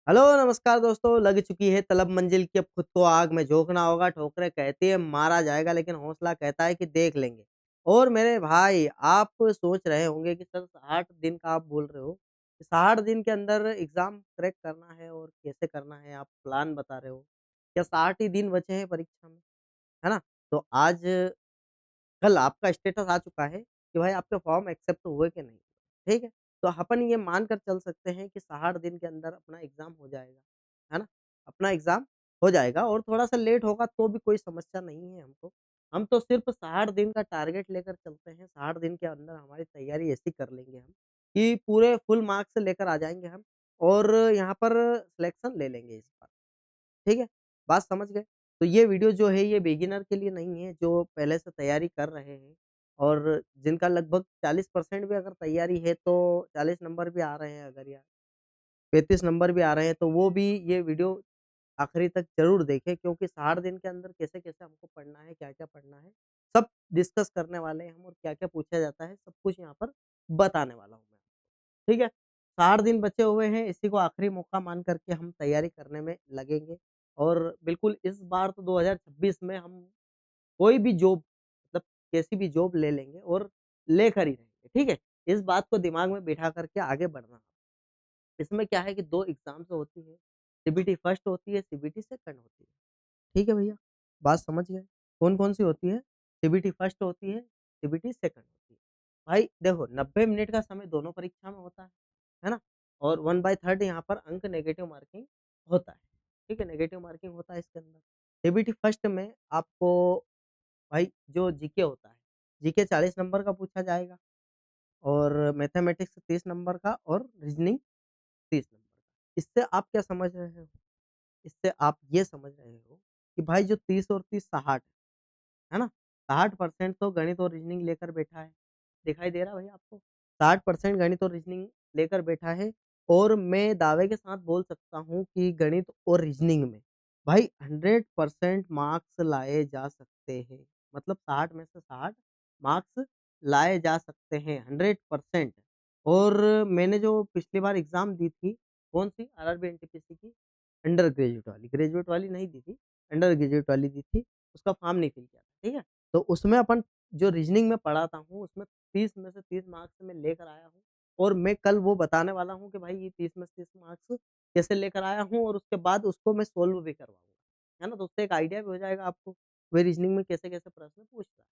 Hello, नमस्कार दोस्तों। लग चुकी है तलब मंजिल की, अब खुद को आग में झोंकना होगा। ठोकरें कहती है मारा जाएगा, लेकिन हौसला कहता है कि देख लेंगे। और मेरे भाई, आप सोच रहे होंगे कि सर 60 दिन का आप बोल रहे हो, कि 60 दिन के अंदर एग्ज़ाम क्रैक करना है और कैसे करना है, आप प्लान बता रहे हो। क्या 60 ही दिन बचे हैं परीक्षा में, है ना? तो आज कल आपका स्टेटस आ चुका है कि भाई आपके फॉर्म एक्सेप्ट हुए कि नहीं, ठीक है? तो अपन ये मानकर चल सकते हैं कि 60 दिन के अंदर अपना एग्ज़ाम हो जाएगा, है ना? अपना एग्ज़ाम हो जाएगा और थोड़ा-सा लेट होगा तो भी कोई समस्या नहीं है हमको। हम तो सिर्फ़ 60 दिन का टारगेट लेकर चलते हैं, 60 दिन के अंदर हमारी तैयारी ऐसी कर लेंगे हम कि पूरे फुल मार्क्स लेकर आ जाएँगे हम और यहाँ पर सिलेक्शन ले लेंगे इस बार। ठीक है? बात समझ गए? तो ये वीडियो जो है ये बिगिनर के लिए नहीं है, जो पहले से तैयारी कर रहे हैं और जिनका लगभग 40% भी अगर तैयारी है तो 40 नंबर भी आ रहे हैं अगर या 35 नंबर भी आ रहे हैं, तो वो भी ये वीडियो आखिरी तक ज़रूर देखें क्योंकि 60 दिन के अंदर कैसे-कैसे हमको पढ़ना है, क्या-क्या पढ़ना है, सब डिस्कस करने वाले हैं हम और क्या-क्या पूछा जाता है, सब कुछ यहाँ पर बताने वाला हूँ मैं। ठीक है? 60 दिन बचे हुए हैं, इसी को आखिरी मौका मान कर के हम तैयारी करने में लगेंगे और बिल्कुल इस बार तो 2026 में हम कोई भी जॉब मतलब कैसी भी जॉब ले लेंगे और लेकर ही रहेंगे, ठीक है? इस बात को दिमाग में बिठा कर के आगे बढ़ना। इसमें क्या है कि 2 एग्ज़ाम्स होती है, सीबीटी फर्स्ट होती है, सीबीटी सेकंड होती है। ठीक है भैया? बात समझ गए? कौन-कौन सी होती है? सीबीटी फर्स्ट होती है, सीबीटी सेकंड होती है। भाई देखो 90 मिनट का समय दोनों परीक्षा में होता है ना? और 1/3 यहाँ पर अंक नेगेटिव मार्किंग होता है, ठीक है? नेगेटिव मार्किंग होता है इसके अंदर। सीबीटी फर्स्ट में आपको भाई जो जीके होता है, जीके 40 नंबर का पूछा जाएगा और मैथमेटिक्स 30 नंबर का और रीज़निंग 30 नंबर का। इससे आप क्या समझ रहे हो? इससे आप ये समझ रहे हो कि भाई जो 30 और 30 60 है ना? 60% तो गणित और रीज़निंग लेकर बैठा है। दिखाई दे रहा है भैया आपको? 60% गणित और रीज़निंग लेकर बैठा है और मैं दावे के साथ बोल सकता हूँ कि गणित और रीज़निंग में भाई 100% मार्क्स लाए जा सकते हैं। मतलब 60 में से 60 मार्क्स लाए जा सकते हैं 100%। और मैंने जो पिछली बार एग्ज़ाम दी थी, कौन-सी? आरआरबी एनटीपीसी की अंडर ग्रेजुएट वाली, ग्रेजुएट वाली नहीं दी थी, अंडर ग्रेजुएट वाली दी थी। उसका फॉर्म नहीं फिल किया था, ठीक है? तो उसमें अपन जो रीज़निंग में पढ़ाता हूँ, उसमें 30 में से 30 मार्क्स मैं लेकर आया हूँ और मैं कल वो बताने वाला हूँ कि भाई ये 30 में से 30 मार्क्स कैसे लेकर आया हूँ और उसके बाद उसको मैं सॉल्व भी करवाऊँगा, है ना? तो उससे एक आइडिया भी हो जाएगा आपको, वही रीज़निंग में कैसे-कैसे प्रश्न पूछ रहा है।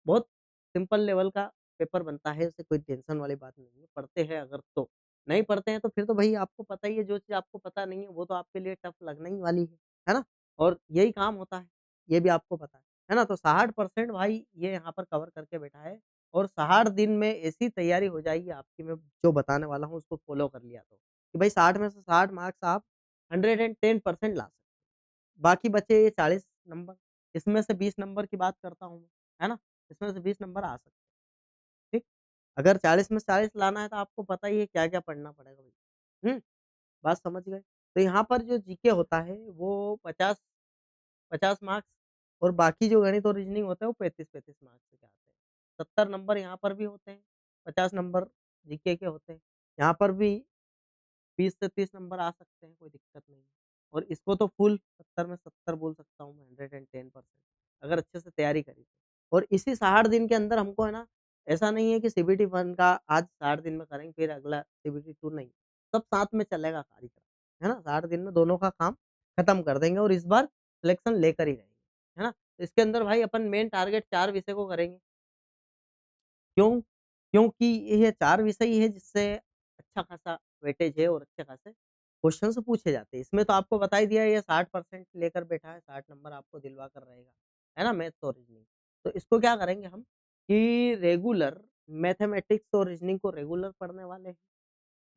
बहुत सिंपल लेवल का पेपर बनता है, उससे कोई टेंशन वाली बात नहीं है, पढ़ते हैं अगर तो। नहीं पढ़ते हैं तो फिर तो भई आपको पता ही है, जो चीज़ आपको पता नहीं है, वो तो आपके लिए टफ लगने ही वाली है ना? और यही काम होता है, ये भी आपको पता है ना? तो 60% भाई ये यहाँ पर कवर करके बैठा है और 60 दिन में ऐसी तैयारी हो जाएगी आपकी, मैं जो बताने वाला हूँ उसको फ़ॉलो कर लिया तो, कि भाई 60 में से 60 मार्क्स आप 110% ला सकते हैं। बाकी बचे ये 40 नंबर, इसमें से 20 नंबर की बात करता हूँ मैं, है ना? इसमें से 20 नंबर आ सकते हैं, ठीक? अगर 40 में से 40 लाना है तो आपको पता ही है क्या-क्या पढ़ना पड़ेगा भई। बात समझ गए? तो यहाँ पर जो जीके होता है वो 50 मार्क्स और बाकी जो गणित और रीज़निंग होता है वो 35-35 मार्क्स के आते हैं। 70 नंबर यहाँ पर भी होते हैं, 50 नंबर जीके के होते हैं। यहाँ पर भी 20 से 30 नंबर आ सकते हैं, कोई दिक्कत नहीं है। और इसको तो फुल 70 में 70 बोल सकता हूँ मैं 110% अगर अच्छे से तैयारी करी तो। और इसी 60 दिन के अंदर हमको है ना, ऐसा नहीं है कि सीबीटी 1 का आज 60 दिन में करेंगे फिर अगला सीबीटी 2 नहीं, सब साथ में चलेगा कार्यक्रम, है ना? 60 दिन में दोनों का काम खत्म कर देंगे और इस बार सिलेक्शन लेकर ही रहेंगे, है ना? तो इसके अंदर भाई अपन मेन टारगेट 4 विषय को करेंगे। क्यों? क्योंकि ये 4 विषय ही है जिससे अच्छा खासा वेटेज है और अच्छे खासे क्वेश्चन्स पूछे जाते हैं। इसमें तो आपको बता ही दिया है ये 60% लेकर बैठा है, 60 नंबर आपको दिलवा कर रहेगा, है ना? मैथ्स और रीज़निंग। तो इसको क्या करेंगे हम कि रेगुलर मैथमेटिक्स और रीज़निंग को रेगुलर पढ़ने वाले हैं,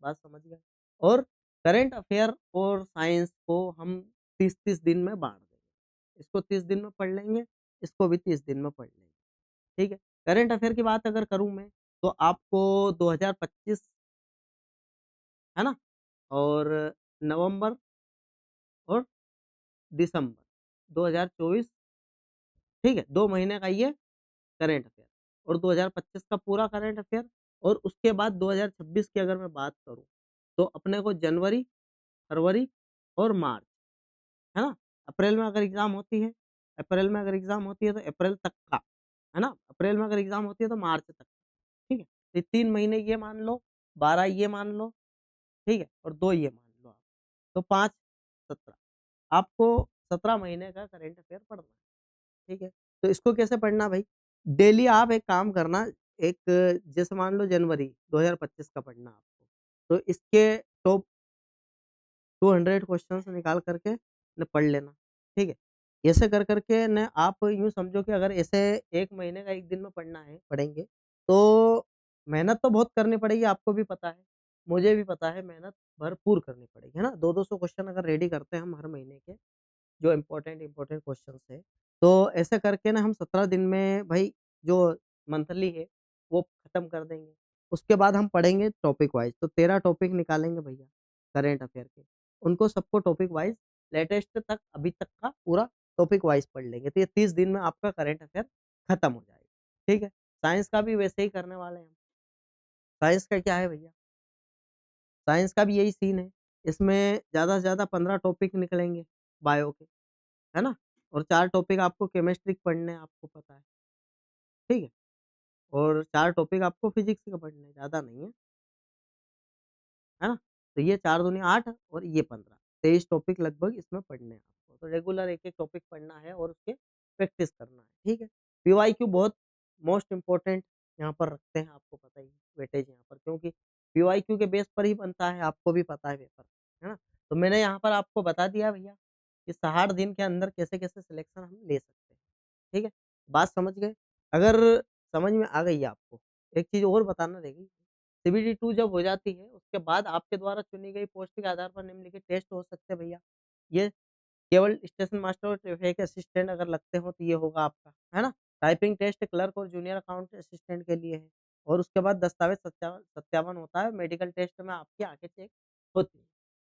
बात समझ गए? और करंट अफ़ेयर और साइंस को हम 30-30 दिन में बाँट देंगे। इसको 30 दिन में पढ़ लेंगे, इसको भी 30 दिन में पढ़ लेंगे। ठीक है? करंट अफ़ेयर की बात अगर करूँ मैं, तो आपको 2025 है ना? और नवंबर और दिसंबर 2024 ठीक है? 2 महीने का ये करंट अफ़ेयर और 2025 का पूरा करंट अफ़ेयर और उसके बाद 2026 की अगर मैं बात करूँ, तो अपने को जनवरी फरवरी और मार्च, है ना? अप्रैल में अगर एग्ज़ाम होती है तो अप्रैल तक का, है ना? अप्रैल में अगर एग्ज़ाम होती है तो मार्च तक, ठीक है? तो ये 3 महीने ये मान लो, 12 ये मान लो, ठीक है? और 2 ये मान लो आप, तो 5 17 आपको 17 महीने का करंट अफ़ेयर पढ़ना है, ठीक है? तो इसको कैसे पढ़ना भाई? डेली आप एक काम करना, एक जैसे मान लो जनवरी 2025 का पढ़ना आपको, तो इसके टॉप 200 क्वेश्चन्स निकाल कर के न पढ़ लेना, ठीक है? ऐसे कर के न आप यूँ समझो कि अगर ऐसे 1 महीने का 1 दिन में पढ़ना है पढ़ेंगे, तो मेहनत तो बहुत करनी पड़ेगी, आपको भी पता है, मुझे भी पता है, मेहनत भरपूर करनी पड़ेगी, है ना? 2-2 सौ क्वेश्चन अगर रेडी करते हैं हम हर महीने के, जो इम्पोर्टेंट क्वेश्चन्स है, तो ऐसे करके ना हम 17 दिन में भई जो मंथली है, वो खत्म कर देंगे। उसके बाद हम पढ़ेंगे टॉपिक वाइज़, तो 13 टॉपिक निकालेंगे भैया करंट अफ़ेयर के। उनको सबको टॉपिक वाइज़ लेटेस्ट तक अभी तक का पूरा टॉपिक वाइज़ पढ़ लेंगे, तो ये 30 दिन में आपका करंट अफ़ेयर खत्म हो जाएगा, ठीक है? साइंस का भी वैसे ही करने वाले हैं हम। साइंस का क्या है भैया, साइंस का भी यही सीन है, इसमें ज़्यादा से ज़्यादा 15 टॉपिक निकलेंगे बायो के। है ना? और 4 टॉपिक आपको केमिस्ट्री के पढ़ने हैं, आपको पता है, ठीक है? और 4 टॉपिक आपको फिज़िक्स के पढ़ने हैं, ज़्यादा नहीं है, है ना? तो ये 4 दूनी 8 और ये 15, 23 टॉपिक लगभग इसमें पढ़ने हैं आपको। तो रेगुलर एक-एक टॉपिक पढ़ना है और उसके प्रैक्टिस करना है, ठीक है? पीवाईक्यू बहुत मोस्ट इम्पोर्टेंट यहाँ पर रखते हैं, आपको पता ही है, वेटेज यहाँ पर, क्योंकि पीवाईक्यू के बेस पर ही बनता है, आपको भी पता है पेपर, है ना? तो मैंने यहाँ पर आपको बता दिया भैया कि 60 दिन के अंदर कैसे-कैसे सिलेक्शन हम ले सकते हैं। ठीक है? बात समझ गए? अगर समझ में आ गई है आपको, एक चीज़ और बताना रह गई, सीबीटी 2 जब हो जाती है, उसके बाद आपके द्वारा चुनी गई पोस्ट के आधार पर निम्नलिखित टेस्ट हो सकते हैं भैया। ये केवल स्टेशन मास्टर और ट्रैफिक असिस्टेंट अगर लगते हो तो ये होगा आपका, है ना? टाइपिंग टेस्ट क्लर्क और जूनियर अकाउंट असिस्टेंट के लिए है और उसके बाद दस्तावेज़ सत्यापन होता है, मेडिकल टेस्ट में आपकी आँखें चेक होती हैं,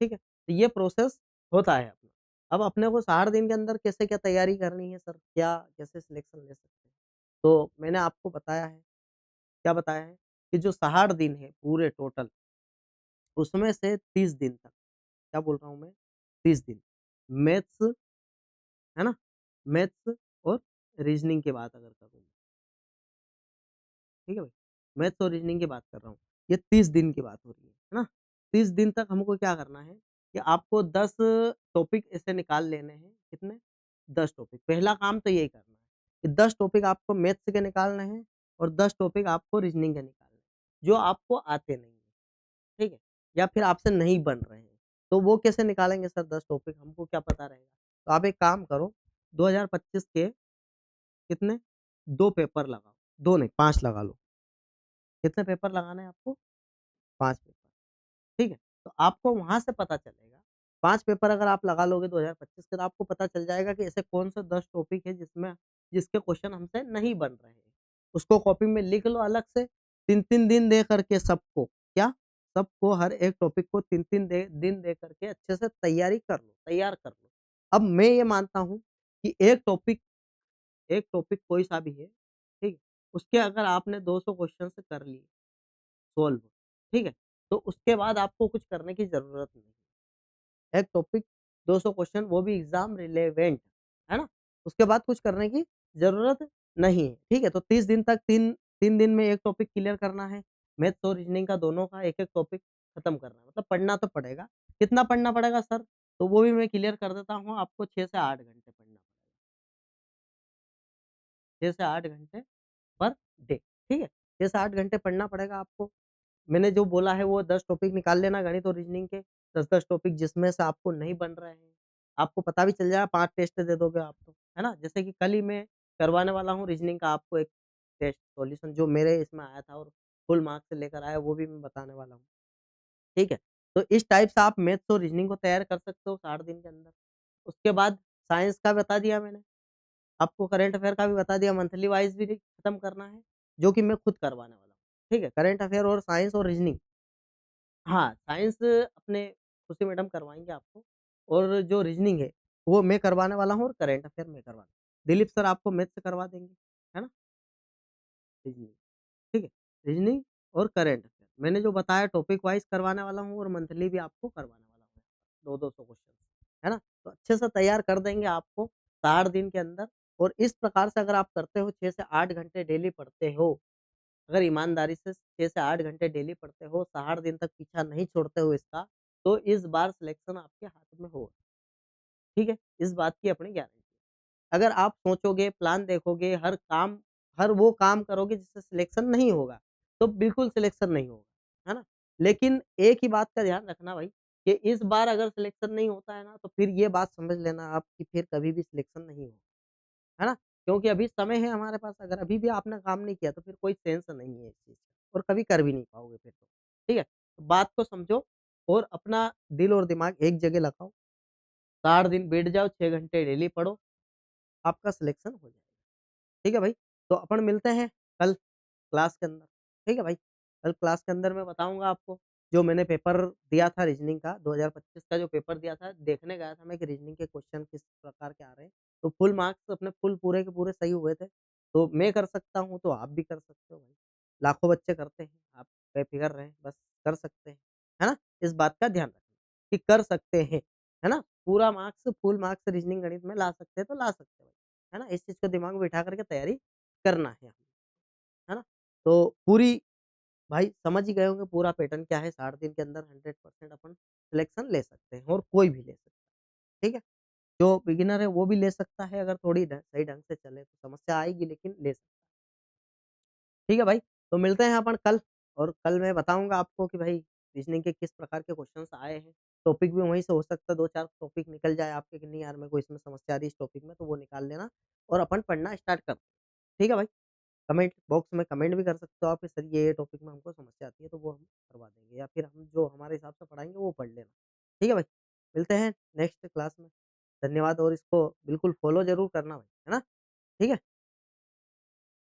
ठीक है? तो ये प्रोसेस होता है अपना। अब अपने को 60 दिन के अंदर कैसे क्या तैयारी करनी है सर, क्या कैसे सिलेक्शन ले सकते हैं? तो मैंने आपको बताया है, क्या बताया है? कि जो 60 दिन है पूरे टोटल, उसमें से 30 दिन तक, क्या बोल रहा हूँ मैं? 30 दिन मैथ्स, है ना? मैथ्स और रीज़निंग की बात अगर करूँ, ठीक है भाई? मैथ्स और रीज़निंग की बात कर रहा हूँ। ये 30 दिन की बात हो रही है ना? 30 दिन तक हमको क्या करना है कि आपको 10 टॉपिक ऐसे निकाल लेने हैं, कितने? 10 टॉपिक। पहला काम तो यही करना है कि 10 टॉपिक आपको मैथ्स के निकालने हैं और 10 टॉपिक आपको रीज़निंग के निकालने हैं, जो आपको आते नहीं हैं, ठीक है? या फिर आपसे नहीं बन रहे हैं। तो वो कैसे निकालेंगे सर 10 टॉपिक, हमको क्या पता रहेगा? तो आप एक काम करो, 2025 के कितने 2 पेपर लगाओ, 2 नहीं 5 लगा लो। कितने पेपर लगाने हैं आपको? 5 पेपर, ठीक है? तो आपको वहाँ से पता चलेगा, 5 पेपर अगर आप लगा लोगे 2025 के, तो आपको पता चल जाएगा कि ऐसे कौन से 10 टॉपिक है जिसके क्वेश्चन हमसे नहीं बन रहे हैं। उसको कॉपी में लिख लो अलग से, 3-3 दिन दे करके सबको, क्या? सबको हर एक टॉपिक को 3-3 दिन दे करके अच्छे से तैयारी कर लो, तैयार कर लो। अब मैं ये मानता हूँ कि एक टॉपिक कोई-सा भी है, ठीक है? उसके अगर आपने 200 क्वेश्चन्स कर लिए सॉल्व, ठीक है? तो उसके बाद आपको कुछ करने की ज़रूरत नहीं। एक टॉपिक 200 क्वेश्चन वो भी एग्ज़ाम रिलेवेंट, है ना? उसके बाद कुछ करने की ज़रूरत नहीं है, ठीक है? तो 30 दिन तक 3 दिन में 1 टॉपिक क्लियर करना है, मैथ्स और रीज़निंग का दोनों का 1-1 टॉपिक खत्म करना है, मतलब पढ़ना तो पड़ेगा। कितना पढ़ना पड़ेगा सर? तो वो भी मैं क्लियर कर देता हूँ, आपको 6 से 8 घंटे पढ़ना पड़ेगा, 6 से 8 घंटे पर डे, ठीक है? 6 से 8 घंटे पढ़ना पड़ेगा आपको। मैंने जो बोला है वो 10 टॉपिक निकाल लेना गणित और रीज़निंग के, 10-10 टॉपिक जिसमें से आपको नहीं बन रहे हैं। आपको पता भी चल जाएगा, 5 टेस्ट दे दोगे आप तो, है ना? जैसे कि कल ही मैं करवाने वाला हूँ रीज़निंग का आपको एक टेस्ट सॉल्यूशन जो मेरे इसमें आया था और फुल मार्क्स से लेकर आया, वो भी मैं बताने वाला हूँ, ठीक है? तो इस टाइप से आप मैथ्स और रीज़निंग को तैयार कर सकते हो 60 दिन के अंदर। उसके बाद साइंस का बता दिया मैंने, आपको करंट अफ़ेयर का भी बता दिया, मंथली वाइज़ भी खत्म करना है, जो कि मैं खुद करवाने वाला हूँ, ठीक है? करंट अफ़ेयर और साइंस और रीज़निंग, हाँ, साइंस अपने खुशी मैडम करवाएँगे आपको और जो रीज़निंग है, वो मैं करवाने वाला हूँ और करंट अफ़ेयर मैं करवाना दिलीप सर आपको मैथ्स करवा देंगे, है ना? रीज़निंग, ठीक है? रीज़निंग और करंट अफ़ेयर मैंने जो बताया टॉपिक वाइज़ करवाने वाला हूँ और मंथली भी आपको करवाने वाला हूँ। 2-200 क्वेश्चन, है ना? तो अच्छे से तैयार कर देंगे आपको 60 दिन के अंदर और इस प्रकार से अगर आप करते हो 6 से 8 घंटे डेली पढ़ते हो, अगर ईमानदारी से 6 से 8 घंटे डेली पढ़ते हो, 60 दिन तक पीछा नहीं छोड़ते हो इसका, तो इस बार सिलेक्शन आपके हाथ में होगा, ठीक है? इस बात की अपनी गारंटी है। अगर आप सोचोगे, प्लान देखोगे, हर वो काम करोगे जिससे सिलेक्शन नहीं होगा, तो बिल्कुल सिलेक्शन नहीं होगा, है ना? लेकिन एक ही बात का ध्यान रखना भाई कि इस बार अगर सिलेक्शन नहीं होता है ना, तो फिर ये बात समझ लेना आप कि फिर कभी भी सिलेक्शन नहीं होगा, है ना? क्योंकि अभी समय है हमारे पास, अगर अभी भी आपने काम नहीं किया, तो फिर कोई सेंस नहीं है इस चीज़ का और कभी कर भी नहीं पाओगे फिर तो, ठीक है? तो बात को समझो और अपना दिल और दिमाग एक जगह लगाओ, 60 दिन बैठ जाओ, 6 घंटे डेली पढ़ो, आपका सिलेक्शन हो जाएगा। ठीक है भाई? तो अपन मिलते हैं कल क्लास के अंदर, ठीक है भाई? कल क्लास के अंदर मैं बताऊँगा आपको, जो मैंने पेपर दिया था रीज़निंग का 2025 का जो पेपर दिया था, देखने गया था मैं कि रीज़निंग के क्वेश्चन किस प्रकार के आ रहे हैं। तो फुल मार्क्स अपने फुल पूरे के पूरे सही हुए थे। तो मैं कर सकता हूँ, तो आप भी कर सकते हो भाई। लाखों बच्चे करते हैं, आप बेफ़िक्र रहें, बस कर सकते हैं। है ना? इस बात का ध्यान रखना कि कर सकते हैं, है ना? पूरा मार्क्स, फुल मार्क्स रीज़निंग गणित में ला सकते हैं, तो ला सकते हैं भाई। है ना? इस चीज़ को दिमाग में बिठा कर के तैयारी करना है हमें, है ना? तो पूरी भाई समझ ही गए होंगे पूरा पैटर्न क्या है, 60 दिन के अंदर 100% अपन सिलेक्शन ले सकते हैं और कोई भी ले सकता है, ठीक है? जो बिगिनर है वो भी ले सकता है अगर थोड़ी सही ढंग से चले तो समस्या आएगी लेकिन ले सकता है। ठीक है भाई? तो मिलते हैं अपन कल और कल मैं बताऊँगा आपको कि भाई रीज़निंग के किस प्रकार के क्वेश्चन्स आए हैं। टॉपिक भी वहीं से हो सकता है 2-4 टॉपिक निकल जाए आपके कि नहीं यार मेरे को इसमें समस्या आ रही है इस टॉपिक में तो वो निकाल लेना और अपन पढ़ना स्टार्ट कर ठीक है भाई? कमेंट बॉक्स में कमेंट भी कर सकते हो आप कि सर ये टॉपिक में हमको समस्या आती है तो वो हम करवा देंगे या फिर हम जो हमारे हिसाब से पढ़ाएँगे वो पढ़ लेना। ठीक है भाई? मिलते हैं नेक्स्ट क्लास में। धन्यवाद और इसको बिल्कुल फ़ॉलो ज़रूर करना भाई, है ना? ठीक है?